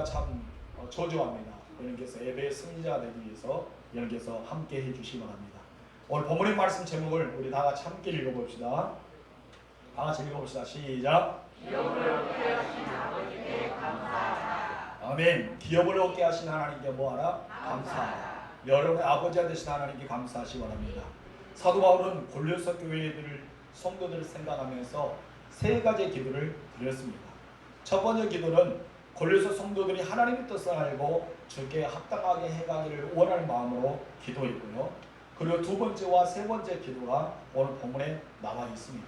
참 저조합니다. 여러분께서 예배의 승리자 되기 위해서 여러분께서 함께 해주시기 바랍니다. 오늘 본문의 말씀 제목을 우리 다 같이 함께 읽어봅시다. 다 같이 읽어봅시다. 시작. 기업을 얻게 하신 아버지께 감사하라. 아멘. 기업을 얻게 하신 하나님께 뭐하라? 감사하라. 여러분의 아버지가 되신 하나님께 감사하시기 바랍니다. 사도 바울은 골로새 교회들 성도들을 생각하면서 세 가지 기도를 드렸습니다. 첫 번째 기도는 골로새 성도들이 하나님의 뜻을 알고 주께 합당하게 해가기를 원하는 마음으로 기도했고요. 그리고 두 번째와 세 번째 기도가 오늘 본문에 나와 있습니다.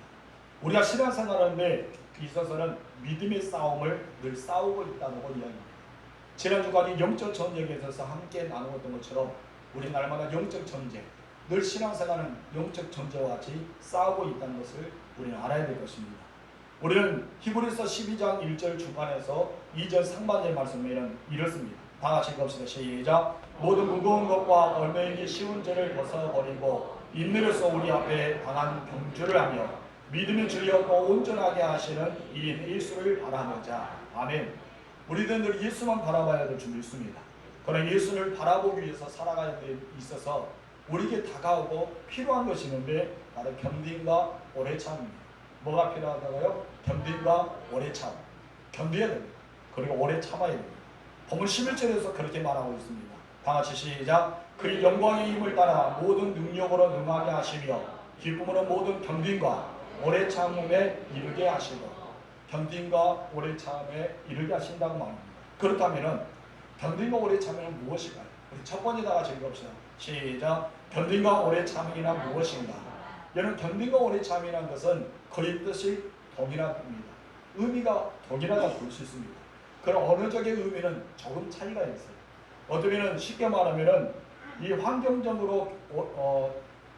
우리가 신앙생활하는데 있어서는 믿음의 싸움을 늘 싸우고 있다고 이야기합니다. 지난 주간이 영적 전쟁에 있어서 함께 나누었던 것처럼 우리 날마다 영적 전쟁, 늘 신앙생활은 영적 전쟁과 같이 싸우고 있다는 것을 우리는 알아야 될 것입니다. 우리는 히브리서 12장 1절 중간에서 2절 상반절 말씀에는 이렇습니다. 다 같이 읽읍시다. 시작. 모든 무거운 것과 얼매이기 쉬운 죄를 벗어버리고 인내로서 우리 앞에 강한 경주를 하며 믿음의 주였고 온전하게 하시는 이인 예수를 바라보자. 아멘. 우리들은 늘 예수만 바라봐야 될 줄 믿습니다. 그러나 예수를 바라보기 위해서 살아가는 데 있어서 우리에게 다가오고 필요한 것이 있는데 바로 견딤과 오래 참입니다. 뭐가 필요하다고요? 견딤과 오래 참. 견뎌야 됩니다. 그리고 오래 참아야 됩니다. 본문 11절에서 그렇게 말하고 있습니다. 다 같이 시작. 그의 영광의 힘을 따라 모든 능력으로 능하게 하시며 기쁨으로 모든 견딤과 오래 참음에 이르게 하시고. 견딤과 오래 참음에 이르게 하신다고 말합니다. 그렇다면 견딤과 오래 참음은 무엇일까요? 우리 첫 번째 다 같이 읽읍시다. 시작. 견딤과 오래 참음이란 무엇인가? 여러분, 견딤과 오래 참음이라는 것은 거의 뜻이 동일합니다. 의미가 동일하다고 볼 수 있습니다. 그런 언어적인 의미는 조금 차이가 있어요. 어쩌면 쉽게 말하면 이 환경적으로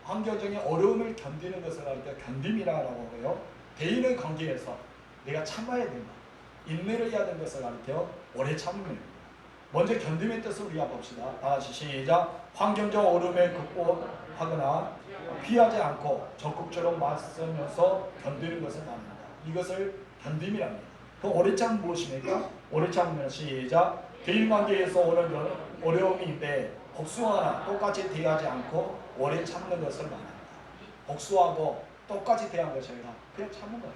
환경적인 어려움을 견디는 것을 가리켜 견딤이라고 하고요. 대인의 관계에서 내가 참아야 된다, 인내를 해야 되는 것을 가리켜 오래 참음입니다. 먼저 견딤의 뜻을 우리가 봅시다. 다 같이 시작. 환경적 어려움에 극복하거나 피하지 않고 적극적으로 맞서면서 견디는 것을 말합니다. 이것을 견딤이랍니다. 그 오래 참은 무엇입니까? 오래 참으면 시작. 대인관계에서 오는 어려움인데 복수하거나 똑같이 대하지 않고 오래 참는 것을 말합니다. 복수하고 똑같이 대한 것이 아니라 그냥 참는 거예요.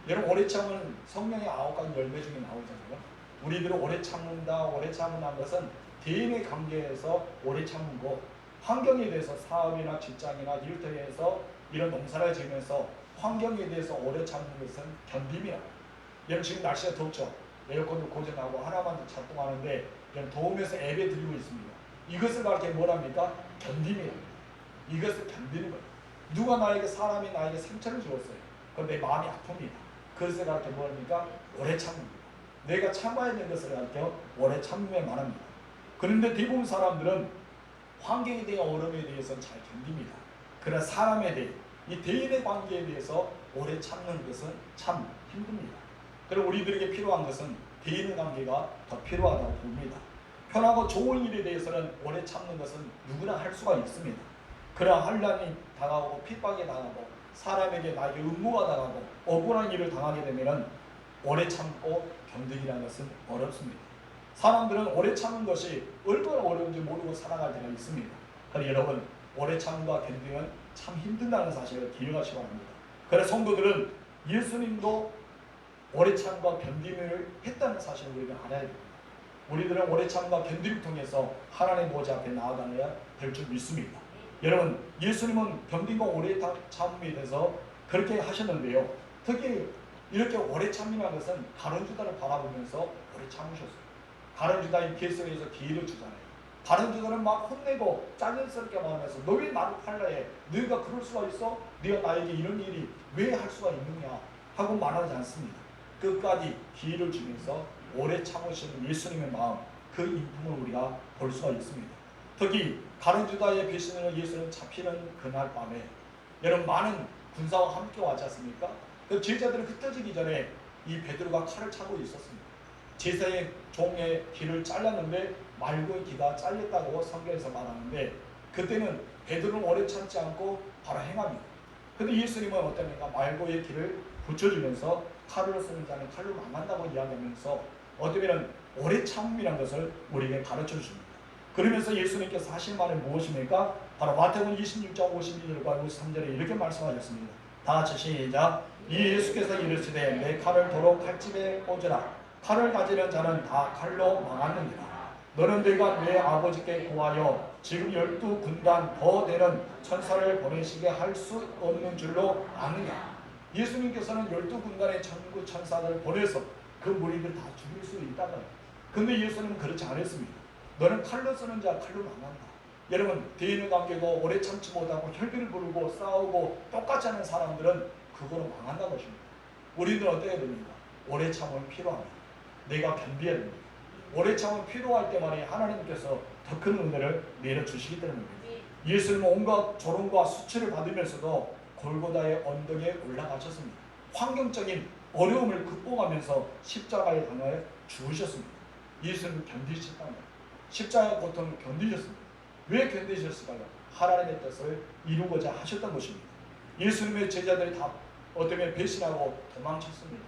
여러분, 오래 참은 성령의 9가지 열매 중에 나오잖아요. 우리들은 오래 참는다, 오래 참는다는 것은 대인의 관계에서 오래 참고 환경에 대해서 사업이나 직장이나 일터에서 이런 농사를 지으면서 환경에 대해서 오래 참는 것은 견딤이야. 여러분, 지금 날씨가 덥죠? 에어컨도 고장나고 하나만 작동하는데 더우면서 예배 드리고 있습니다. 이것을 가르쳐 뭐랍니까? 견딤이에요. 이것을 견디는 거예요. 누가 사람이 나에게 상처를 주었어요. 그럼 내 마음이 아픕니다. 그것을 가르쳐 뭐랍니까? 오래 참습니다. 내가 참아야 되는 것을 가르쳐 오래 참으면 말합니다. 그런데 대부분 사람들은 환경에 대한 어려움에 대해서는 잘 견딥니다. 그러나 사람에 대해 이 대인의 관계에 대해서 오래 참는 것은 참 힘듭니다. 그리고 우리들에게 필요한 것은 대인의 관계가 더 필요하다고 봅니다. 편하고 좋은 일에 대해서는 오래 참는 것은 누구나 할 수가 있습니다. 그러나 환난이 다가오고 핍박이 다가오고 사람에게 나에게 음모가 다가오고 억울한 일을 당하게 되면 오래 참고 견디기라는 것은 어렵습니다. 사람들은 오래 참는 것이 얼마나 어려운지 모르고 살아갈 때가 있습니다. 그러나 여러분, 오래 참과 견디면 참 힘든다는 사실을 기억하시기 바랍니다. 그래서 성도들은 예수님도 오래 참과 견딤을 했다는 사실을 우리가 알아야 됩니다. 우리들은 오래 참과 견딤을 통해서 하나님 보좌 앞에 나아가야 될 줄 믿습니다. 여러분, 예수님은 견딤과 오래 참음에 대해서 그렇게 하셨는데요. 특히 이렇게 오래 참이라는 것은 다른 주다를 바라보면서 오래 참으셨어요. 다른 주다인 계속해서 기회를 주잖아요. 다른 주다는 막 혼내고 짜증스럽게 말하면서 너 왜 나를 팔라해? 너희가 그럴 수가 있어? 네가 나에게 이런 일이 왜 할 수가 있느냐? 하고 말하지 않습니다. 끝까지 기회를 주면서 오래 참으시는 예수님의 마음, 그 인품을 우리가 볼 수가 있습니다. 특히 다른 주다의 배신으로 예수는 잡히는 그날 밤에 여러분, 많은 군사와 함께 왔지 않습니까? 그 제자들은 흩어지기 전에 이 베드로가 칼을 차고 있었습니다. 제사의 종의 귀를 잘랐는데 말고의 귀가 잘렸다고 성경에서 말하는데 그때는 베드로는 오래 참지 않고 바로 행합니다. 그런데 예수님은 어떠합니까? 말고의 귀를 붙여주면서 칼을 쓰는 자는 칼로 망한다고 이야기하면서 어쩌면 오래 참음이라는 것을 우리에게 가르쳐 줍니다. 그러면서 예수님께서 하신 말이 무엇입니까? 바로 마태복음 26장 52절과 53절에 이렇게 말씀하셨습니다. 다 같이 시작. 이 예수께서 이르시되 내 칼을 도로 칼집에 꽂으라. 칼을 가지는 자는 다 칼로 망하느니라. 너는 내가 내 아버지께 구하여 지금 12군단 더 되는 천사를 보내시게 할 수 없는 줄로 아느냐. 예수님께서는 12군단의 천구 천사들을 보내서 그 무리들 다 죽일 수 있다고요. 근데 예수님은 그렇지 않았습니다. 너는 칼로 쓰는 자 칼로 망한다. 여러분, 대인의 관계고 오래 참지 못하고 혈기를 부르고 싸우고 똑같이 하는 사람들은 그거로 망한다는 것입니다. 우리는 어떻게 됩니까? 오래 참으면 필요합니다. 내가 견뎌야 됩니다. 오래 참으면 필요할 때만이 하나님께서 더 큰 은혜를 내려주시기 때문입니다. 예수님은 온갖 조롱과 수치를 받으면서도 골고다의 언덕에 올라가셨습니다. 환경적인 어려움을 극복하면서 십자가에 당하여 죽으셨습니다. 예수님은 견디셨다는 거예요. 십자가의 고통을 견디셨습니다. 왜 견디셨을까요? 하나님의 뜻을 이루고자 하셨던 것입니다. 예수님의 제자들이 다 어쩌면 배신하고 도망쳤습니다.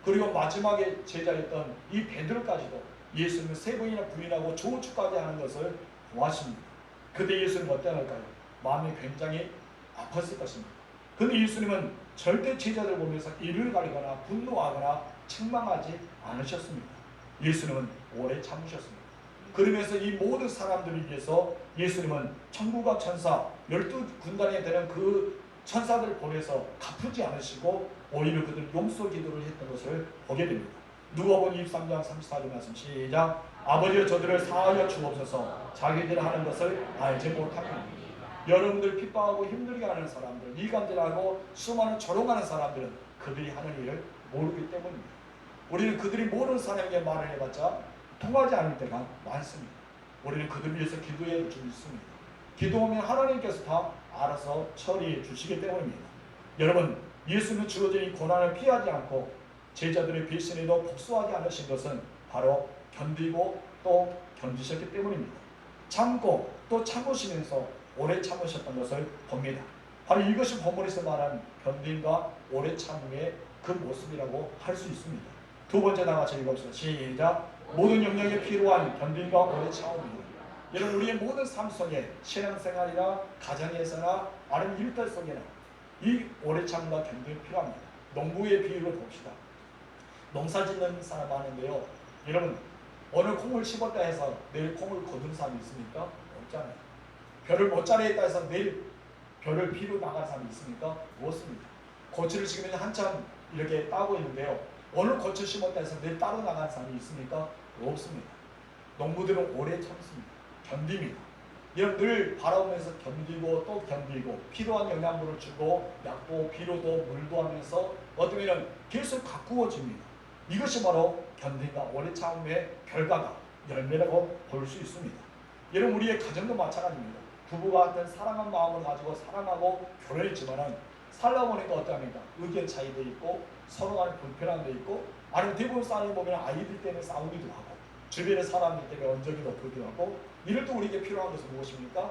그리고 마지막에 제자였던 이 베드로까지도 예수님을 3번이나 부인하고 조우축까지 하는 것을 보았습니다. 그때 예수님은 어떠할까요? 마음이 굉장히 아팠을 것입니다. 근데 예수님은 절대 제자들 보면서 이를 가리거나 분노하거나 책망하지 않으셨습니다. 예수님은 오래 참으셨습니다. 그러면서 이 모든 사람들을 위해서 예수님은 천국과 천사 12군단에 되는 그 천사들을 보내서 갚지 않으시고 오히려 그들 용서 기도를 했던 것을 보게 됩니다. 누가복음 23장 34절 말씀 시작. 아버지여 저들을 사하여 주옵소서 자기들 하는 것을 알지 못합니다. 여러분들 핍박하고 힘들게 하는 사람들, 이간질하고 수많은 조롱하는 사람들은 그들이 하는 일을 모르기 때문입니다. 우리는 그들이 모르는 사람에게 말을 해봤자 통하지 않을 때가 많습니다. 우리는 그들 위해서 기도해 줄 있습니다. 기도하면 하나님께서 다 알아서 처리해 주시기 때문입니다. 여러분, 예수는 주어진 이 고난을 피하지 않고 제자들의 배신에도 복수하지 않으신 것은 바로 견디고 또 견디셨기 때문입니다. 참고 또 참으시면서 오래 참으셨던 것을 봅니다. 바로 이것이 본문에서 말한 견딤과 오래 참음의 그 모습이라고 할 수 있습니다. 두 번째 다 같이 읽읍시다. 시작. 모든 영역에 필요한 견딤과 오래 참음입니다. 여러분, 우리의 모든 삶 속에 신앙생활이나 가정에서나 아니면 일터 속에나 이 오래 참음과 견딤이 필요합니다. 농부의 비유를 봅시다. 농사 짓는 사람 많은데요. 여러분, 오늘 콩을 심었다 해서 내일 콩을 거둔 사람이 있습니까? 없잖아요. 벼를 못 자리했다 해서 내일 벼를 피로 나갈 사람이 있습니까? 없습니다. 고추를 지금 한참 이렇게 따고 있는데요. 오늘 고추 심었다 해서 내일 따로 나간 사람이 있습니까? 없습니다. 농부들은 오래 참습니다. 견딥니다. 이런 늘 바라보면서 견디고 또 견디고 필요한 영양분을 주고 약도 비료도 물도 하면서 어쩌면 계속 가꾸어집니다. 이것이 바로 견딘과 오래 참음의 결과가 열매라고 볼 수 있습니다. 여러분, 우리의 가정도 마찬가지입니다. 부부가 같은 사랑한 마음을 가지고 사랑하고 결혼했지만은 살다 보니까 어떠합니까? 의견 차이도 있고 서로 간에 불편함도 있고 아니면 대부분 싸움을 보면 아이들 때문에 싸우기도 하고 주변의 사람들 때문에 언적이 높기도 하고 이럴 때 우리에게 필요한 것은 무엇입니까?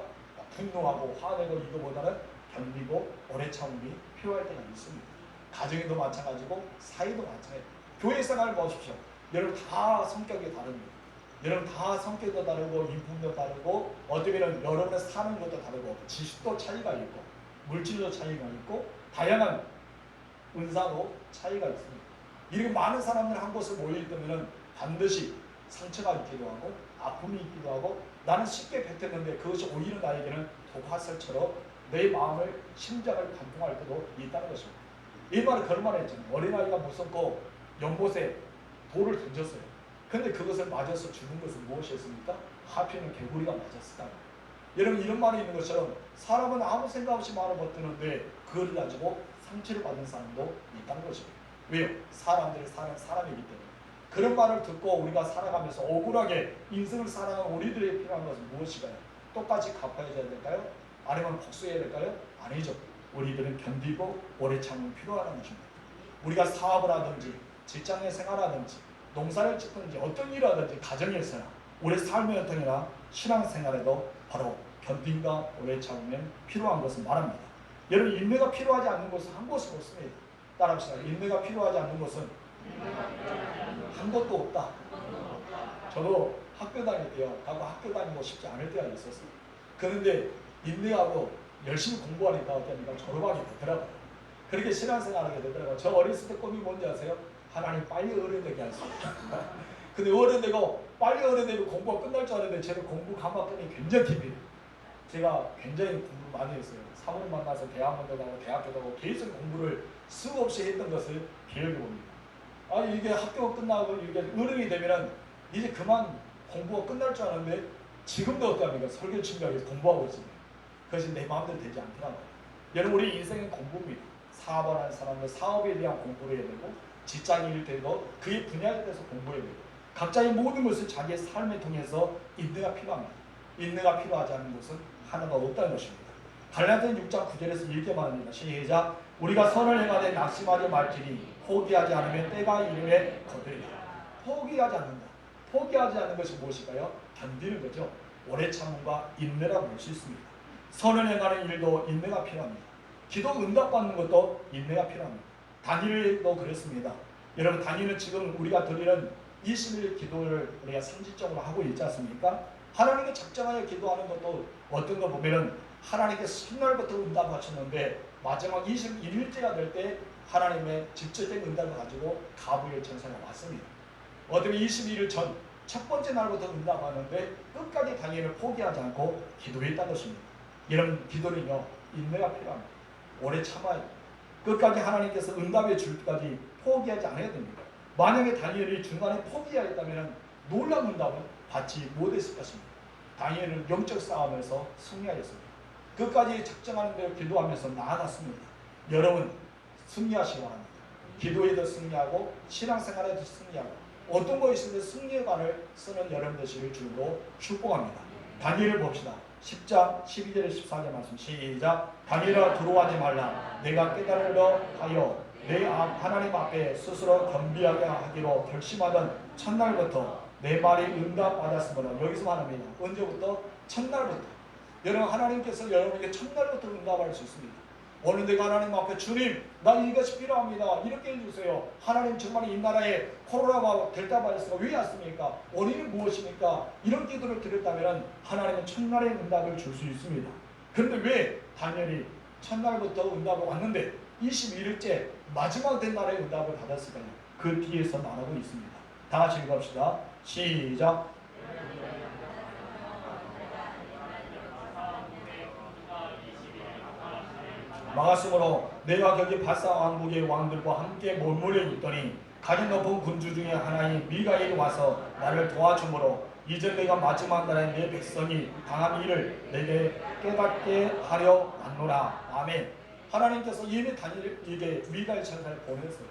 분노하고 화내고 이거보다는 견디고 오래 참음이 필요할 때가 있습니다. 가정에도 마찬가지고 사이도 마찬가지고 교회 생활을 보십시오. 여러분 다 성격이 다릅니다. 여러분 다 성격도 다르고 인품도 다르고 어쩌면 여러분의 사는 것도 다르고 지식도 차이가 있고 물질도 차이가 있고 다양한 은사도 차이가 있습니다. 이렇게 많은 사람들 한 곳에 모여있다면 반드시 상처가 있기도 하고 아픔이 있기도 하고 나는 쉽게 뱉었는데 그것이 오히려 나에게는 독화살처럼 내 마음을 심장을 관통할 때도 있다는 것입니다. 이 말을 그런 말을 했잖아요. 어린아이가 무섭고 연못에 돌을 던졌어요. 근데 그것을 맞아서 죽은 것은 무엇이었습니까? 하필이면 개구리가 맞았다. 여러분, 이런 말이 있는 것처럼 사람은 아무 생각 없이 말을 버티는데 그걸 가지고 상처를 받는 사람도 있다는 것입니다. 왜요? 사람들이 사는 사람이기 때문에. 그런 말을 듣고 우리가 살아가면서 억울하게 인생을 살아가는 우리들의 필요한 것은 무엇일까요? 똑같이 갚아야 될까요? 아니면 복수해야 될까요? 아니죠. 우리들은 견디고 오래 참으면 필요하다는 것입니다. 우리가 사업을 하든지 직장에 생활하든지 농사를 짓든지 어떤 일을 하든지 가정에서나 우리 삶의 통이나 신앙생활에도 바로 견딤과 오래 참으면 필요한 것을 말합니다. 여러분, 인내가 필요하지 않는 것은 한 곳이 없습니다. 따라합시다. 인내가 필요하지 않는 것은 한 곳도 없다. 저도 학교 다닐 때요. 하고 학교 다니고 싶지 않을 때가 있었어요. 그런데 인내하고 열심히 공부하니까 어떻게 졸업하게 되더라고요. 그렇게 신앙생활하게 되더라고요. 저 어렸을 때 꿈이 뭔지 아세요? 하나님 빨리 어른 되게 하세요. 근데 어른 되고 빨리 어른 되면 공부가 끝날 줄 알았는데 제가 공부 감았더니 굉장히 깊이 제가 굉장히 공부 많이 했어요. 사모님 만나서 대학원도 가고 대학교도 가고 계속 공부를 수없이 했던 것을 기억해 봅니다. 아니 이게 학교가 끝나고 이게 어른이 되면은 이제 그만 공부가 끝날 줄 알았는데 지금도 어떠합니까? 설교 친구에서 공부하고 있습니다. 그것이 내 마음대로 되지 않더라고요. 여러분 우리 인생은 공부입니다. 사업하는 사람은 사업에 대한 공부를 해야 되고 직장인일 때도 그의 분야에 대해서 공부해야 되고 각자의 모든 것을 자기의 삶을 통해서 인내가 필요합니다. 인내가 필요하지 않은 것은 하나가 없다는 것입니다. 갈라디아 6장 9절에서 이렇게 말합니다. 시작. 우리가 선을 행하되 낙심하지 말지니 포기하지 않으면 때가 이르매 거두리라. 포기하지 않는다. 포기하지 않는 것이 무엇일까요? 견디는 거죠. 오래 참음과 인내라고 볼 수 있습니다. 선을 행하는 일도 인내가 필요합니다. 기도 응답받는 것도 인내가 필요합니다. 다니엘도 그랬습니다. 여러분 다니엘은 지금 우리가 드리는 20일 기도를 우리가 상징적으로 하고 있지 않습니까? 하나님께 작정하여 기도하는 것도 어떤 거 보면은 하나님께 첫날부터 응답하셨는데 마지막 21일째가 될 때 하나님의 직접적인 응답을 가지고 가브리엘 천사가 왔습니다. 어쩌면 21일 전 첫 번째 날부터 응답하는데 끝까지 다니엘을 포기하지 않고 기도했다는 것입니다. 이런 기도는요 인내가 필요합니다. 오래 참아야 끝까지 하나님께서 응답해 줄 때까지 포기하지 않아야 됩니다. 만약에 다니엘이 중간에 포기하였다면 놀라운 응답은 받지 못했을 것입니다. 다니엘은 영적 싸움에서 승리하였습니다. 끝까지 작정하는 대로 기도하면서 나아갔습니다. 여러분 승리하시기 바랍니다. 기도에도 승리하고 신앙생활에도 승리하고 어떤 것이든 승리의 관을 쓰는 여러분 되시길 주로 축복합니다. 다니엘을 봅시다. 10장 12절에 14절 말씀 시작. 다니엘아 두려워하지 말라. 내가 깨달으려 하여 내 하나님 앞에 스스로 겸비하게 하기로 결심하던 첫날부터 내 말이 응답받았으므로 여기서 말합니다. 언제부터? 첫날부터. 여러분 하나님께서 여러분에게 첫날부터 응답할 수 있습니다. 어느 내가 하나님 앞에 주님 나 이것이 필요합니다. 이렇게 해주세요. 하나님 정말 이 나라에 코로나가 델타 바이러스가 왜 왔습니까? 원인은 무엇입니까? 이런 기도를 드렸다면 하나님은 첫날에 응답을 줄 수 있습니다. 그런데 왜 다니엘이 첫날부터 응답을 왔는데 21일째 마지막 된 날에 응답을 받았을까요? 그 뒤에서 말하고 있습니다. 다 같이 읽읍시다. 시작. 막았으므로 내가 거기 바사 왕국의 왕들과 함께 몰몰해 있더니 가장 높은 군주 중에 하나인 미가엘이 와서 나를 도와주므로 이제 내가 마지막 날에 내 백성이 당한 일을 내게 깨닫게 하려 왔노라. 아멘. 하나님께서 이미 다니엘에게 미가엘 천사를 보냈어요.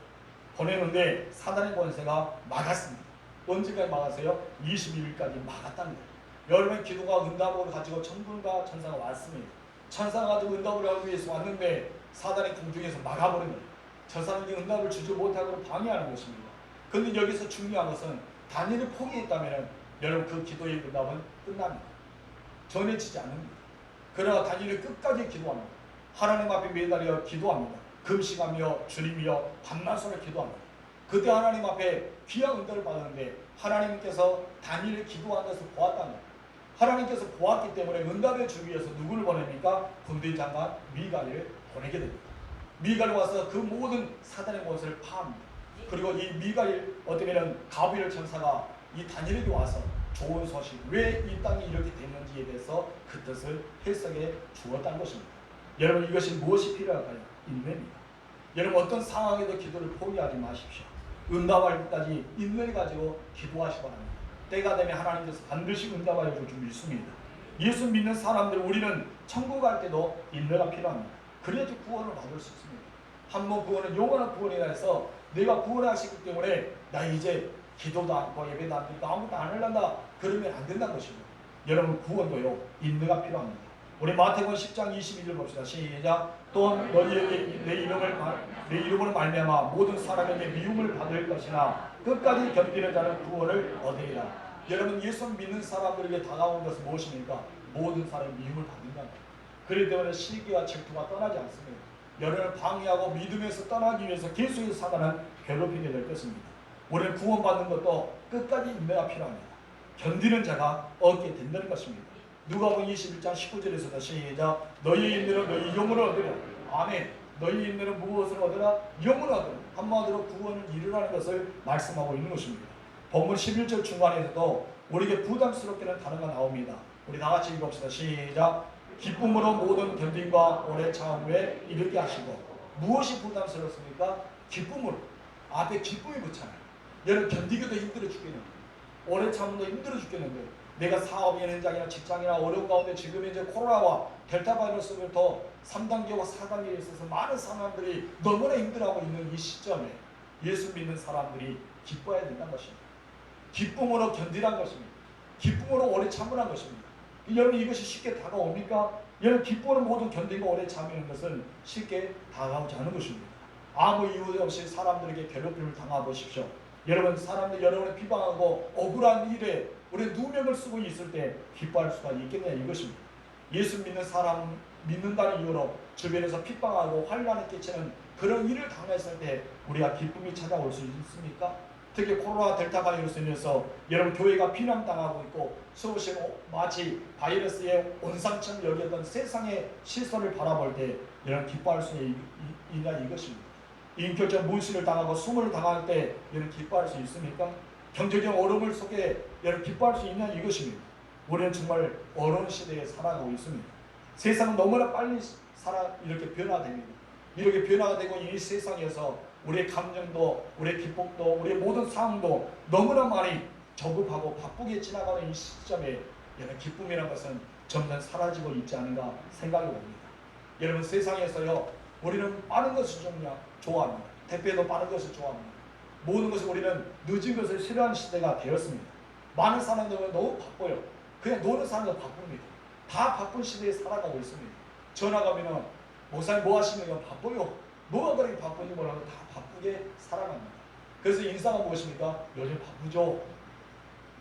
보내는데 사단의 권세가 막았습니다. 언제까지 막았어요? 22일까지 막았다는 거예요. 여러분의 기도가 응답을 가지고 천군과 천사가 왔습니다. 천사가 가지고 응답을 하기 위해서 왔는데 사단의 공중에서 막아버린 거예요. 저 사람이 응답을 주지 못하도록 방해하는 것입니다. 그런데 여기서 중요한 것은 다니엘을 포기했다면 여러분 그 기도의 응답은 끝납니다. 전해지지 않습니다. 그러나 다니엘이 끝까지 기도합니다. 하나님 앞에 매달려 기도합니다. 금식하며 주님이여 밤낮으로 기도합니다. 그때 하나님 앞에 귀한 응답을 받았는데 하나님께서 다니엘이 기도한 것을 보았답니다. 하나님께서 보았기 때문에 응답해 주기 위해서 누구를 보냅니까? 군대 장관 미가엘을 보내게 됩니다. 미가엘 와서 그 모든 사단의 권세를 파합니다. 그리고 이 미가엘 어쩌면 가브리엘 천사가 이 다니엘에게 와서 좋은 소식, 왜 이 땅이 이렇게 됐는지에 대해서 그 뜻을 해석해 주었다는 것입니다. 여러분 이것이 무엇이 필요할까요? 인내입니다. 여러분 어떤 상황에도 기도를 포기하지 마십시오. 응답할 때까지 인내를 가지고 기도하시기 바랍니다. 때가 되면 하나님께서 반드시 응답하여 줄 줄 믿습니다. 예수 믿는 사람들 우리는 천국 갈 때도 인내가 필요합니다. 그래야지 구원을 받을 수 있습니다. 한 번 구원은 영원한 구원이라 해서 내가 구원하시기 때문에 나 이제 기도도 않고 예배도 안 드리고 아무것도 안 하려다 그러면 안 된다는 것입니다. 여러분 구원도요 인내가 필요합니다. 우리 마태복음 10장 22절 봅시다. 시작. 또 너희에게 내 이름으로 말미암아 모든 사람에게 미움을 받을 것이나 끝까지 견디는 자는 구원을 얻으리라. 여러분 예수 믿는 사람들에게 다가온 것은 무엇입니까? 모든 사람이 미움을 받는다. 그렇기 때문에 시기와 질투가 떠나지 않습니다. 여러분을 방해하고 믿음에서 떠나기 위해서 계속해서 사단은 괴롭히게 될 것입니다. 우리는 구원받는 것도 끝까지 인내가 필요합니다. 견디는 자가 얻게 된다는 것입니다. 누가복음 21장 19절에서도 시작. 너희 인들은 너희 영혼을 얻으라. 아멘. 너희 인들은 무엇을 얻으라? 영혼을 얻으라. 한마디로 구원을 이루라는 것을 말씀하고 있는 것입니다. 본문 11절 중간에서도 우리에게 부담스럽게는 단어가 나옵니다. 우리 다 같이 읽읍시다. 시작. 기쁨으로 모든 견딘과 오래 참음에 이르게 하시고. 무엇이 부담스럽습니까? 기쁨으로. 앞에 기쁨이 붙잖아요. 여러분 견디기도 힘들어 죽겠는데, 오래 참음도 힘들어 죽겠는데, 내가 사업이나 현장이나 직장이나 어려운 가운데 지금 이제 코로나와 델타 바이러스부터 3단계와 4단계에 있어서 많은 사람들이 너무나 힘들어하고 있는 이 시점에 예수 믿는 사람들이 기뻐해야 된다는 것입니다. 기쁨으로 견디란 것입니다. 기쁨으로 오래 참으란 것입니다. 여러분 이것이 쉽게 다가옵니까? 여러분 기쁨으로 모든 견디고 오래 참는 것은 쉽게 다가오지 않은 것입니다. 아무 이유 없이 사람들에게 괴롭힘을 당해보십시오. 여러분 사람들 여러분을 비방하고 억울한 일에 우리 누명을 쓰고 있을 때 기뻐할 수가 있겠냐 이것입니다. 예수 믿는 사람 믿는다는 이유로 주변에서 핍박하고 환난을 끼치는 그런 일을 당했을 때 우리가 기쁨이 찾아올 수 있습니까? 특히 코로나 델타 바이러스로 인해서 여러분 교회가 비난당하고 있고 수없이 마치 바이러스의 온상처럼 여겼던 세상의 시선을 바라볼 때 여러분 기뻐할 수 있냐 이것입니다. 인격적 무시를 당하고 수모를 당할 때 여러분 기뻐할 수 있습니까? 경제적 어려움을 속에 여러분 기뻐할 수 있냐 이것입니다. 우리는 정말 어려운 시대에 살아가고 있습니다. 세상은 너무나 빨리 이렇게 변화됩니다. 이렇게 변화가 되고 이 세상에서 우리의 감정도 우리의 기쁨도 우리의 모든 상황도 너무나 많이 저급하고 바쁘게 지나가는 이 시점에 여러분 기쁨이라는 것은 점점 사라지고 있지 않은가 생각이 옵니다. 여러분 세상에서요 우리는 빠른 것을 좋아합니다. 택배도 빠른 것을 좋아합니다. 모든 것을 우리는 늦은 것을 싫어하는 시대가 되었습니다. 많은 사람들은 너무 바빠요. 그냥 노는 사람도 바쁩니다. 다 바쁜 시대에 살아가고 있습니다. 전화 가면은 목사님 뭐 하시면 바빠요. 뭐가 그렇게 바쁜지 몰라도 다 바쁘게 살아갑니다. 그래서 인사가 무엇입니까? 요즘 바쁘죠.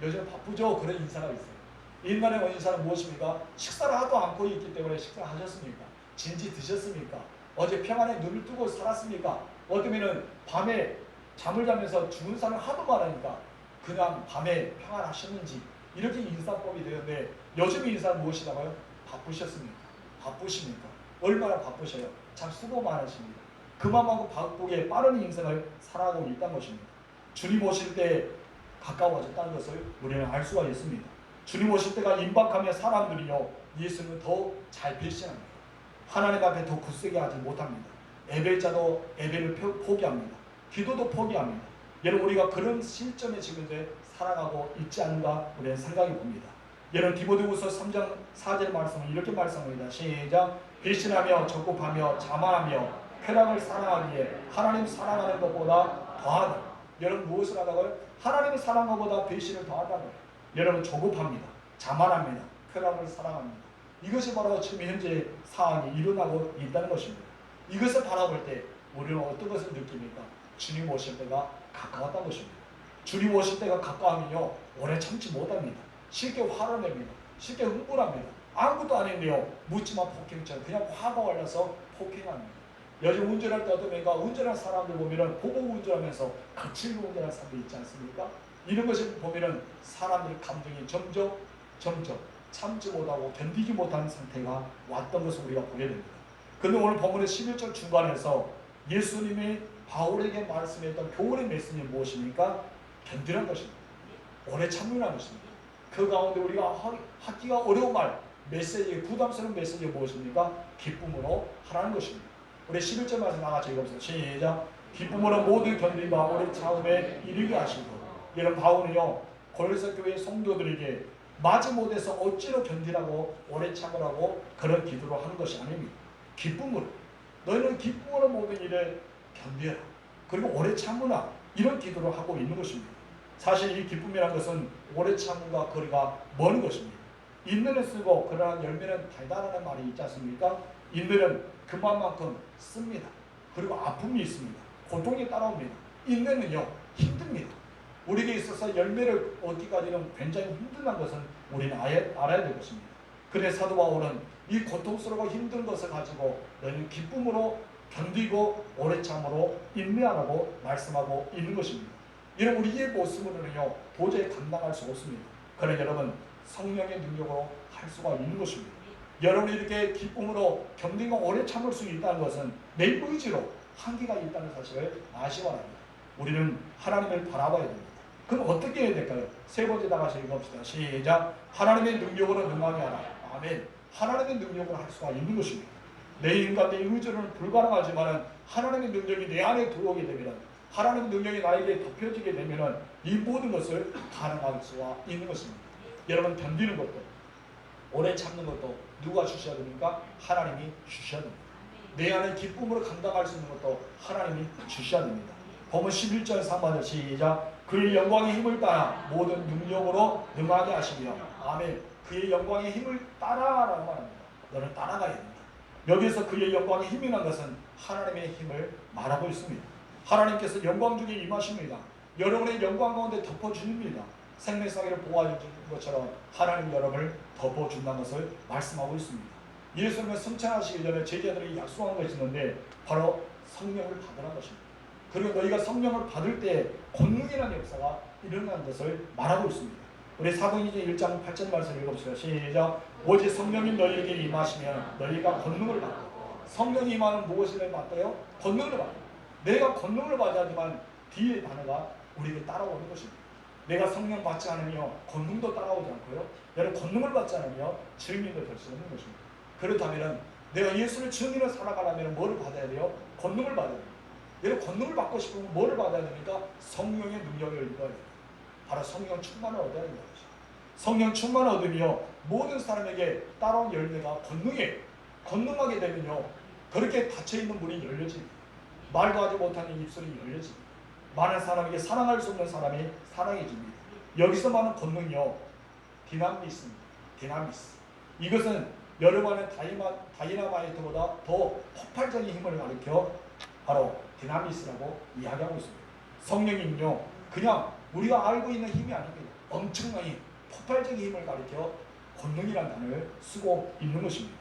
요즘 바쁘죠. 그런 인사가 있어요. 인간의 인사는 무엇입니까? 식사를 하도 않고 있기 때문에 식사를 하셨습니까? 진지 드셨습니까? 어제 평안에 눈을 뜨고 살았습니까? 어쩌면은 밤에 잠을 자면서 죽은 사람을 하도 많으니까 그냥 밤에 평안하셨는지 이렇게 인사법이 되었는데 요즘 인사는 무엇이라고요? 바쁘셨습니까? 바쁘십니까? 얼마나 바쁘셔요? 참 수고 많으십니다. 그만하고 바쁘게 빠른 인생을 살아가고 있다는 것입니다. 주님 오실 때 가까워졌다는 것을 우리는 알 수가 있습니다. 주님 오실 때가 임박하면 사람들이요 예수는 더 잘 배신합니다. 하나님 앞에 더 굳세게 하지 못합니다. 예배자도 예배를 포기합니다. 기도도 포기합니다. 여러분 우리가 그런 시점에 지금 이제 살아가고 있지 않은가 우리는 생각해 봅니다. 여러분 디모데후서 3장 4절 말씀은 이렇게 말씀합니다. 시작. 배신하며 적급하며 자만하며 쾌락을 사랑하기에 하나님 사랑하는 것보다 더하다. 여러분 무엇을 하다고요? 하나님을 사랑하는 것보다 배신을 더하다고요. 여러분 조급합니다. 자만합니다. 쾌락을 사랑합니다. 이것이 바로 지금 현재 상황이 일어나고 있다는 것입니다. 이것을 바라볼 때 우리는 어떤 것을 느낍니까? 주님 오실 때가 가까웠다는 것입니다. 주님 오실 때가 가까우면요 오래 참지 못합니다. 쉽게 화를 냅니다. 쉽게 흥분합니다. 아무것도 안 했네요. 묻지마 폭행처럼 그냥 화가 올라서 폭행합니다. 요즘 운전할 때 어떻습니까? 운전하는 사람들 보면은 보고 운전하면서 거칠게 운전하는 사람들 있지 않습니까? 이런 것을 보면은 사람들의 감정이 점점 참지 못하고 견디지 못하는 상태가 왔던 것을 우리가 보게 됩니다. 그런데 오늘 본문의 11절 중간에서 예수님이 바울에게 말씀했던 교훈의 메시지는 무엇입니까? 견디라는 것입니다. 오래 참으라는 것입니다. 그 가운데 우리가 하기가 어려운 말, 메시지, 부담스러운 메시지가 무엇입니까? 기쁨으로 하라는 것입니다. 우리 11절 말씀 나같이 읽어보세요. 시작. 기쁨으로 모든 견디가 오래 참음에 이르게 하시고. 여러분 바울은요 고린도 교회 성도들에게 마지못해서 어찌로 견디라고 오래 참으라고 그런 기도를 하는 것이 아닙니다. 기쁨으로 너희는 기쁨으로 모든 일을 견뎌라. 그리고 오래 참으라. 이런 기도를 하고 있는 것입니다. 사실 이 기쁨이라는 것은 오래 참음과 거리가 먼 것입니다. 인내는 쓰고 그러나 열매는 달달하는 말이 있지 않습니까? 인내는 그만큼 씁니다. 그리고 아픔이 있습니다. 고통이 따라옵니다. 인내는요 힘듭니다. 우리에게 있어서 열매를 얻기까지는 굉장히 힘든 것은 우리는 알아야 될 것입니다. 그래서 사도 바울은 이 고통스럽고 힘든 것을 가지고 너희는 기쁨으로 견디고 오래 참으로 인내하라고 말씀하고 있는 것입니다. 이런 우리의 모습으로는요 도저히 감당할 수 없습니다. 그러나 여러분 성령의 능력으로 할 수가 있는 것입니다. 여러분이 이렇게 기쁨으로 견딘과 오래 참을 수 있다는 것은 내 의지로 한계가 있다는 사실을 아시기 바랍니다. 우리는 하나님을 바라봐야 됩니다. 그럼 어떻게 해야 될까요? 세 번째 다 같이 읽어봅시다. 시작. 하나님의 능력으로 능하게 하라. 아멘. 하나님의 능력으로 할 수가 있는 것입니다. 내 인간, 내 의지로는 불가능하지만 하나님의 능력이 내 안에 들어오게 되면, 하나님의 능력이 나에게 덮여지게 되면 이 모든 것을 가능할 수가 있는 것입니다. 여러분 견디는 것도 오래 참는 것도 누가 주셔야 됩니까? 하나님이 주셔야 됩니다. 내 안에 기쁨으로 감당할 수 있는 것도 하나님이 주셔야 됩니다. 보면 11절 3절 시작. 그의 영광의 힘을 따라 모든 능력으로 능하게 하시며, 아멘. 그의 영광의 힘을 따라라고 말합니다. 너는 따라가야 됩니다. 여기서 그의 영광의 힘이라는 것은 하나님의 힘을 말하고 있습니다. 하나님께서 영광 중에 임하십니다. 여러분의 영광 가운데 덮어주십니다. 생명사기를 보호해주는 것처럼 하나님 여러분을 덮어준다는 것을 말씀하고 있습니다. 예수님을 승천하시기 전에 제자들이 약속한 것이 있는데 바로 성령을 받으라는 것입니다. 그리고 너희가 성령을 받을 때 권능이라는 역사가 일어나는 것을 말하고 있습니다. 우리 사도행전 1장 8절 말씀 읽어보세요. 시작. 오직 성령이 너희에게 임하시면 너희가 권능을 받고. 성령이 임하는 무엇을 받아요? 권능을 받아요. 내가 권능을 받아야지만 뒤에 단어가 우리에게 따라오는 것입니다. 내가 성령 받지 않으며 권능도 따라오지 않고요. 여러분 권능을 받지 않으며 증인도 될 수 없는 것입니다. 그렇다면 내가 예수를 증인으로 살아가려면 뭐를 받아야 돼요? 권능을 받아야 돼요. 여러분 권능을 받고 싶으면 뭐를 받아야 됩니까? 성령의 능력을 입어야 돼요. 바로 성령 충만을 얻어야 된다. 성령 충만을 얻으며 모든 사람에게 따라온 열매가 권능이에요. 권능하게 되면요, 그렇게 닫혀있는 문이 열려집니다. 말도 하지 못하는 입술이 열려집니다. 많은 사람에게 사랑할 수 없는 사람이 사랑해집니다. 여기서 말하는 권능이요, 디나미스입니다. 디나미스. 이것은 여러분의 다이나마이트보다 더 폭발적인 힘을 가리켜 바로 디나미스라고 이야기하고 있습니다. 성령님요, 그냥 우리가 알고 있는 힘이 아닙니다. 엄청나게 폭발적인 힘을 가리켜 권능이라는 단어를 쓰고 있는 것입니다.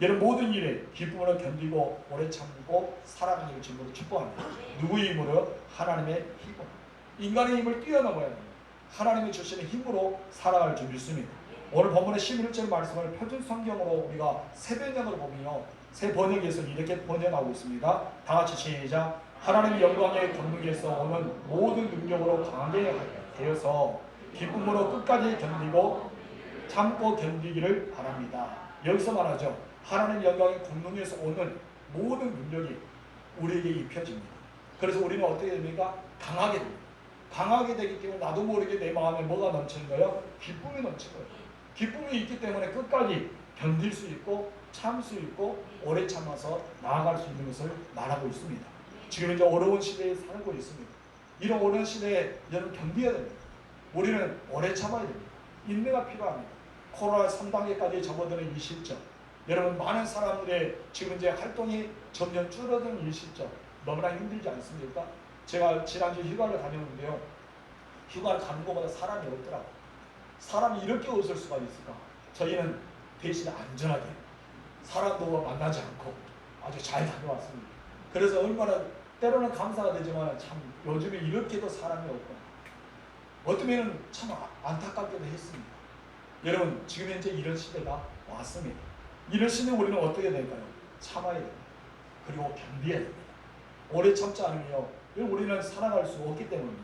여러분 모든 일에 기쁨으로 견디고 오래 참고 살아가는 것을 기뻐합니다. 누구의 힘으로? 하나님의 힘으로. 인간의 힘을 뛰어넘어야 합니다. 하나님이 주시는 힘으로 살아갈 줄 믿습니다. 오늘 본문의 11절 말씀을 표준 성경으로 우리가 새 번역으로 보면요, 새 번역에서 이렇게 번역하고 있습니다. 다 같이 시작. 하나님의 영광의 권능에서 오는 모든 능력으로 강하게 되어서 기쁨으로 끝까지 견디고 참고 견디기를 바랍니다. 여기서 말하죠. 하나님의 영광의 권능에서 오는 모든 능력이 우리에게 입혀집니다. 그래서 우리는 어떻게 됩니까? 강하게 됩니다. 강하게 되기 때문에 나도 모르게 내 마음에 뭐가 넘치는 거예요? 기쁨이 넘치는 거예요. 기쁨이 있기 때문에 끝까지 견딜 수 있고 참 수 있고 오래 참아서 나아갈 수 있는 것을 말하고 있습니다. 지금 이제 어려운 시대에 살고 있습니다. 이런 어려운 시대에 여러분 견뎌야 됩니다. 우리는 오래 참아야 됩니다. 인내가 필요합니다. 코로나 3단계까지 접어드는 이 시점, 여러분 많은 사람들의 지금 이제 활동이 점점 줄어드는 이 시점 너무나 힘들지 않습니까? 제가 지난주 휴가를 다녔는데요, 휴가를 가는 것보다 사람이 없더라고요. 사람이 이렇게 없을 수가 있을까? 저희는 대신 안전하게 사람도 만나지 않고 아주 잘 다녀왔습니다. 그래서 얼마나 때로는 감사가 되지만 참 요즘에 이렇게도 사람이 없구나, 어쩌면 참 안타깝게도 했습니다. 여러분 지금 현재 이런 시대가 왔습니다. 이런 시대에 우리는 어떻게 될까요? 참아야 됩니다. 그리고 견뎌야 됩니다. 오래 참지 않으며 우리는 살아갈 수 없기 때문입니다.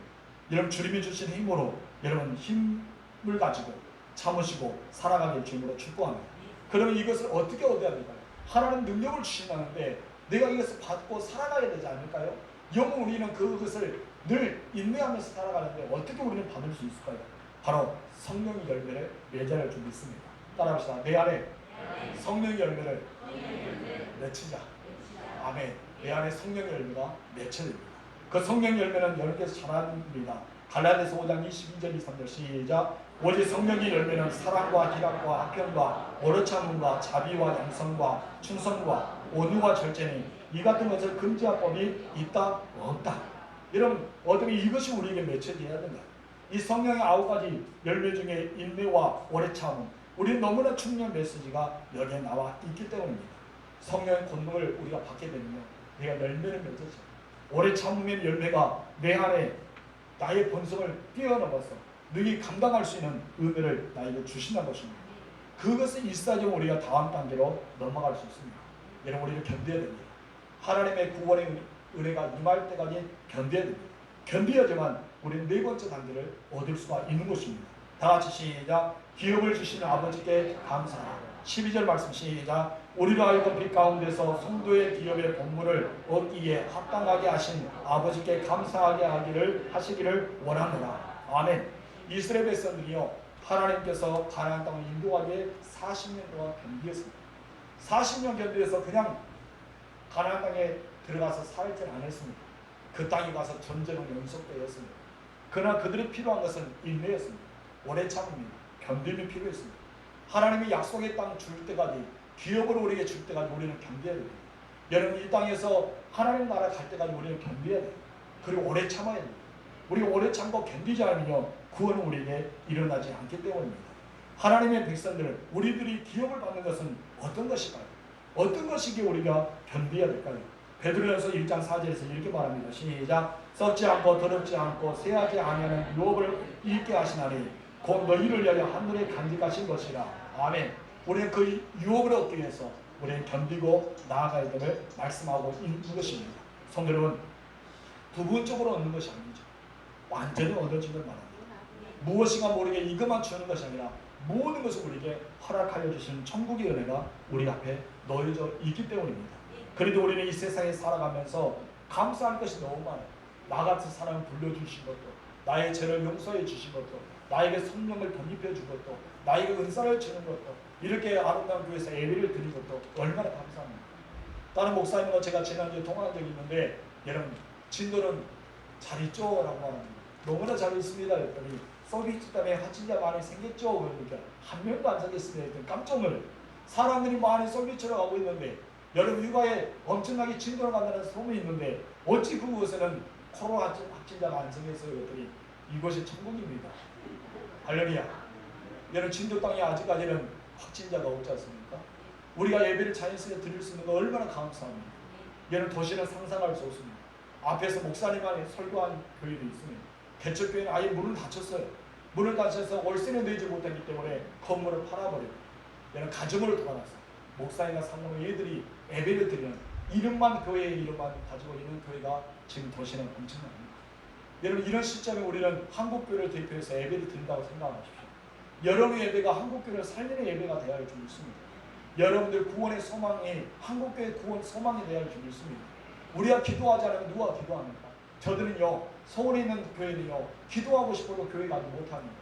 여러분 주님이 주신 힘으로 여러분 힘을 가지고 참으시고 살아가길 주님으로 축복합니다. 그러면 이것을 어떻게 얻어야 될까요? 하나님 능력을 주신다는데 내가 이것을 받고 살아가야 되지 않을까요? 영원 우리는 그것을 늘 인내하면서 살아가는데 어떻게 우리는 받을 수 있을까요? 바로 성령의 열매를 맺어야 할 줄 믿습니다. 따라합시다. 내 안에 성령의 열매를 맺히자. 아멘. 내 안에 성령의 열매가 맺혀야 됩니다. 그 성령의 열매는 여러분께서 잘 압니다. 갈라디아서 5장 22절 23절 시작. 오직 성령의 열매는 사랑과 희락과 화평과 오래 참음과 자비와 양성과 충성과 온유와 절제니 이 같은 것을 금지할 법이 있다 없다. 여러분 어떻게 이것이 우리에게 맺혀져야 된다. 이 성령의 9가지 열매 중에 인내와 오래 참음, 우리는 너무나 중요한 메시지가 여기에 나와 있기 때문입니다. 성령의 권능을 우리가 받게 되면요, 내가 열매를 맺어져. 오래 참으면 열매가 내 안에 나의 본성을 뛰어넘어서 능히 감당할 수 있는 은혜를 나에게 주신다는 것입니다. 그것을 있어야지 우리가 다음 단계로 넘어갈 수 있습니다. 여러분, 우리를 견뎌야 됩니다. 하나님의 구원의 은혜가 임할 때까지 견뎌야 됩니다. 견뎌야지만 우리는 네 번째 단계를 얻을 수가 있는 것입니다. 다 같이 시작. 기업을 주시는 아버지께 감사하라. 12절 말씀 시작. 우리로 하여금 빛 가운데서 성도의 기업의 본분을 얻기에 합당하게 하신 아버지께 감사하게 하시기를 원하노라. 아멘. 이스라엘 백성들이요, 하나님께서 가나안 땅을 인도하기에 40년 동안 견디었습니다. 40년 견디어서 그냥 가나안 땅에 들어가서 살지는 않았습니다. 그 땅에 가서 전쟁은 연속되었습니다. 그러나 그들이 필요한 것은 인내였습니다. 오래 참음입니다. 견딤이 필요했습니다. 하나님이 약속의 땅 줄 때까지, 기업을 우리에게 줄 때까지 우리는 견뎌야 됩니다. 여러분, 이 땅에서 하나님 나라 갈 때까지 우리는 견뎌야 돼요. 그리고 오래 참아야 됩니다. 우리가 오래 참고 견디지 않으면 구원은 우리에게 일어나지 않기 때문입니다. 하나님의 백성들, 우리들이 기업을 받는 것은 어떤 것일까요? 어떤 것이기에 우리가 견뎌야 될까요? 베드로전서 1장 4절에서 이렇게 말합니다. 시작. 썩지 않고 더럽지 않고 쇠하지 아니하는 유업을 잃게 하시나니 곧 너희를 위하여 하늘에 간직하신 것이라. 아멘. 우리는 그 유업을 얻기 위해서 우리는 견디고 나아가야 됨을 말씀하고 있는 것입니다. 성도 여러분, 부분적으로 얻는 것이 아니죠. 완전히 얻어지는 말합니다. 무엇인가 모르게 이것만 주는 것이 아니라 모든 것을 우리에게 허락하여 주시는 천국의 은혜가 우리 앞에 놓여져 있기 때문입니다. 그래도 우리는 이 세상에 살아가면서 감사할 것이 너무 많아요. 나 같은 사람을 불러주신 것도, 나의 죄를 용서해 주신 것도, 나에게 성령을 덧입혀 준 것도, 나에게 은사를 주는 것도, 이렇게 아름다운 교회에서 예배를 드린 것도 얼마나 감사합니다. 다른 목사님과 제가 지난주에 통화한 적이 있는데, 여러분, 진도는 잘 있죠? 라고 말합니다. 너무나 잘 있습니다. 그랬더니 서비스 때문에 확진자 많이 생겼죠? 그러니까 한 명도 안 생겼습니다. 했더니 깜짝 놀라요. 사람들이 많이 서비스로 가고 있는데, 여러분 휴가에 엄청나게 진도를 간다는 소문이 있는데 어찌 그곳에는 코로나 확진자가 안 생겼어요? 그랬더니 이곳이 천국입니다. 할렐루야. 여러분, 진도 땅에 아직까지는 확진자가 없지 않습니까? 우리가 예배를 자연스레 드릴 수 있는 거 얼마나 감사합니다. 여러분, 도시는 상상할 수 없습니다. 앞에서 목사님만이 설교한 교회도 있습니다. 개척교회는 아예 문을 닫혔어요. 문을 닫혀서 월세는 내지 못했기 때문에 건물을 팔아버리고, 여러분, 가정으로 돌아갔어요. 목사님과 상무는 얘들이 예배를 드리는 이름만, 교회의 이름만 가지고 있는 교회가 지금 도시는 엄청납니다. 여러분, 이런 시점에 우리는 한국교회를 대표해서 예배를 드린다고 생각하십시오. 여러분의 예배가 한국교회를 살리는 예배가 되어야 할 줄 믿습니다. 여러분들 구원의 소망이 한국교회 구원 소망이 되어야 할 줄 믿습니다. 우리가 기도하지 않으면 누가 기도합니까? 저들은요, 서울에 있는 교회는요, 기도하고 싶어도 교회 가지 못합니다.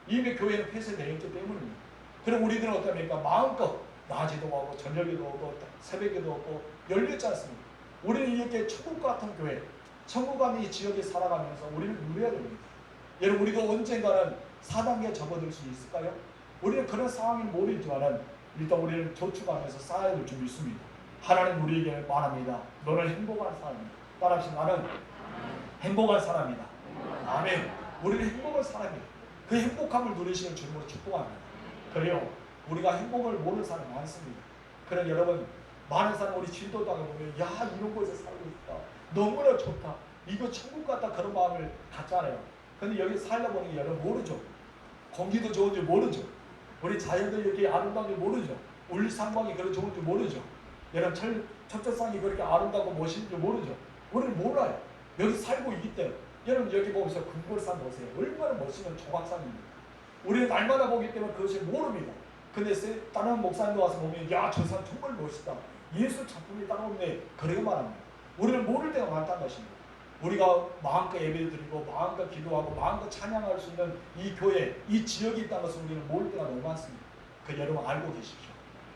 이미 교회는 폐쇄되어 있기 때문입니다. 그럼 우리들은 어떻습니까? 마음껏 낮에도 하고 저녁에도 오고 새벽에도 오고 열렸지 않습니까? 우리는 이렇게 천국 같은 교회, 천국 같은 이 지역에 살아가면서 우리는 누려야 됩니다. 여러분, 우리도 언젠가는 4단계에 접어들 수 있을까요? 우리는 그런 상황이 모르지만은 일단 우리는 저축하면서 쌓아야 될 줄 믿습니다. 하나님 우리에게 말합니다. 너는 행복한 사람이다. 따라합시다. 나는 행복한 사람이다. 아멘. 우리는 행복한 사람이다. 그 행복함을 누리시는 주님으로 축복합니다. 그래요. 우리가 행복을 모르는 사람이 많습니다. 그래 여러분, 많은 사람 우리 진도 땅에 보면 야, 이런 곳에 살고 있다. 너무나 좋다. 이거 천국 같다. 그런 마음을 갖잖아요. 근데 여기 살다 보니 여러분 모르죠. 공기도 좋은 줄 모르죠. 우리 자연도 이렇게 아름다운 줄 모르죠. 울산광이 그렇게 좋은 줄 모르죠. 여러분, 첩첩산이 그렇게 아름다고 멋있는 줄 모르죠. 우리는 몰라요. 여기 살고 있기 때문에. 여러분, 여기 보면서 금골산 보세요. 얼마나 멋있는 조각산입니다. 우리는 날마다 보기 때문에 그것을 모릅니다. 근데 다른 목사님도 와서 보면 야, 저 산 정말 멋있다. 예수 작품이 따라오네. 그렇게 말합니다. 우리는 모를 때가 많다는 것입니다. 우리가 마음껏 예배를 드리고 마음껏 기도하고 마음껏 찬양할 수 있는 이 교회, 이 지역이 있다는 것을 우리는 모를 때가 너무 많습니다. 그 여러분 알고 계십시오.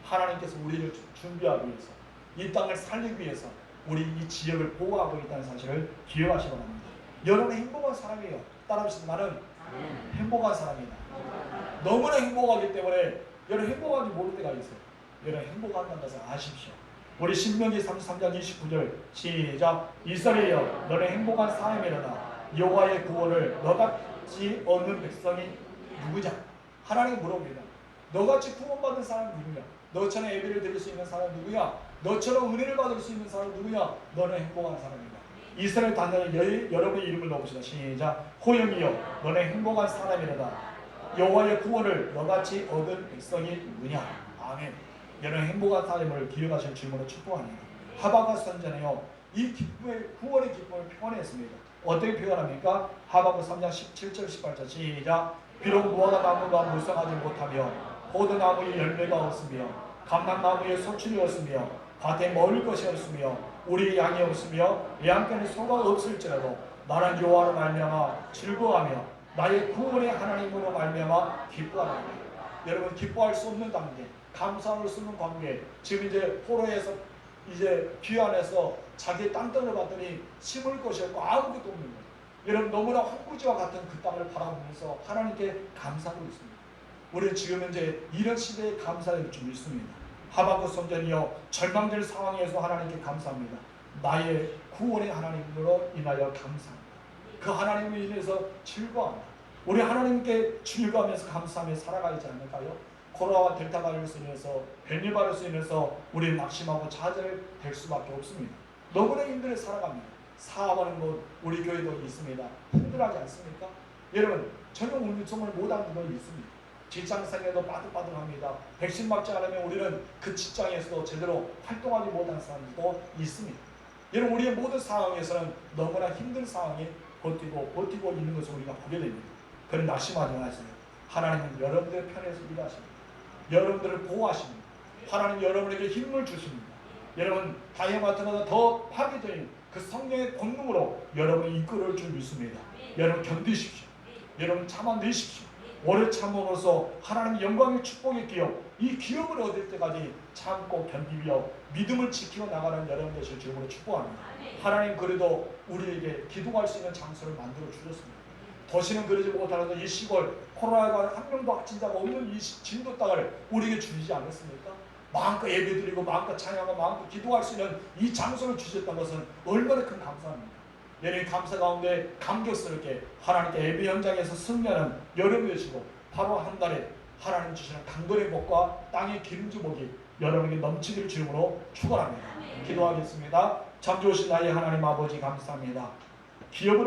하나님께서 우리를 준비하기 위해서, 이 땅을 살리기 위해서 우리 이 지역을 보호하고 있다는 사실을 기억하시기 바랍니다. 여러분은 행복한 사람이에요. 따라합시다. 나는 행복한 사람이다. 너무나 행복하기 때문에 여러분 행복한지 모를 때가 있어요. 여러분 행복한다는 것을 아십시오. 우리 신명기 33장 29절 시작. 이스라엘이여, 너는 행복한 사람이로다. 여호와의 구원을 너같이 얻는 백성이 누구냐? 하나님이 물어봅니다. 너같이 구원받은 사람이 누구냐? 너처럼 예배를 드릴 수 있는 사람이 누구냐? 너처럼 은혜를 받을 수 있는 사람이 누구냐? 너는 행복한 사람이다. 이스라엘 단장의 여러분의 이름을 넣읍시다. 시작. 호영이여 너네 행복한 사람이로다. 여호와의 구원을 너같이 얻은 백성이 누구냐. 아멘. 여러분 행복한 사람을 기억하실 질문을 축복합니다. 하박국 선지자는요 이 기쁨의 구원의 기쁨을 표현했습니다. 어떻게 표현합니까? 하박국 3장 17절 18절 시작. 비록 무화과 나무가 무성하지 못하며 포도나무에 열매가 없으며 감람나무에 소출이 없으며 밭에 먹을 것이 없으며 우리 양이 없으며 양간에 소가 없을지라도 나는 여호와로 말미암아 즐거워하며 나의 구원의 하나님으로 말미암아 기뻐하노라. 여러분 기뻐할 수 없는 단계, 감사할 수 없는 관계. 지금 이제 포로에서 이제 귀환해서 자기 땅덩이를 봤더니 심을 것이 없고 아무것도 없는 거예요. 여러분 너무나 황무지와 같은 그 땅을 바라보면서 하나님께 감사하고 있습니다. 우리는 지금 현재 이런 시대에 감사할 줄 믿습니다. 하박국 선지자는요 절망될 상황에서 하나님께 감사합니다. 나의 구원의 하나님으로 인하여 감사합니다. 그 하나님을 인해서 즐거워합니다. 우리 하나님께 즐거워하면서 감사하며 살아가지 않을까요? 코로나와 델타 바이러스로 인해서 벨리 바이러스로 인해서 우리는 낙심하고 좌절될 수밖에 없습니다. 너무나 힘들게 살아갑니다. 사업하는 곳 우리 교회도 있습니다. 힘들하지 않습니까? 여러분 전혀 운동을 못하는 분이 있습니다. 직장생활도 빠득빠득합니다. 백신 맞지 않으면 우리는 그 직장에서도 제대로 활동하지 못하는 사람들도 있습니다. 여러분 우리의 모든 상황에서는 너무나 힘든 상황에 버티고 있는 것을 우리가 보게 됩니다. 그런 낙심하지 마세요. 하나님은 여러분들의 편에서 일하십니다. 여러분들을 보호하십니다. 하나님 여러분에게 힘을 주십니다. 여러분 다이아 같은 것보다 더 파괴적인 그 성령의 권능으로 여러분을 이끌어줄 줄 믿습니다. 여러분 견디십시오. 여러분 참아내십시오. 오래 참음으로써 하나님의 영광의 축복의 기업, 이 기업을 얻을 때까지 참고 견디며 믿음을 지키고 나가는 여러분 되실 줄로 축복합니다. 하나님 그래도 우리에게 기도할 수 있는 장소를 만들어 주셨습니다. 도시는 그러지 못하는 이 시골 코로나가 한 명도 확진자가 없는 이 진도 땅을 우리에게 주시지 않았습니까? 마음껏 예배드리고 마음껏 찬양하고 마음껏 기도할 수 있는 이 장소를 주셨다는 것은 얼마나 큰 감사합니다. 여러분 감사 가운데 감격스럽게 하나님께 예배 현장에서 승리하는 여러분 되시고 바로 한 달에 하나님 주시는 강건의 복과 땅의 기름진 복이 여러분에게 넘치기를 주님으로 축원합니다. 기도하겠습니다. 참 좋으신 나의 하나님 아버지 감사합니다. 기업을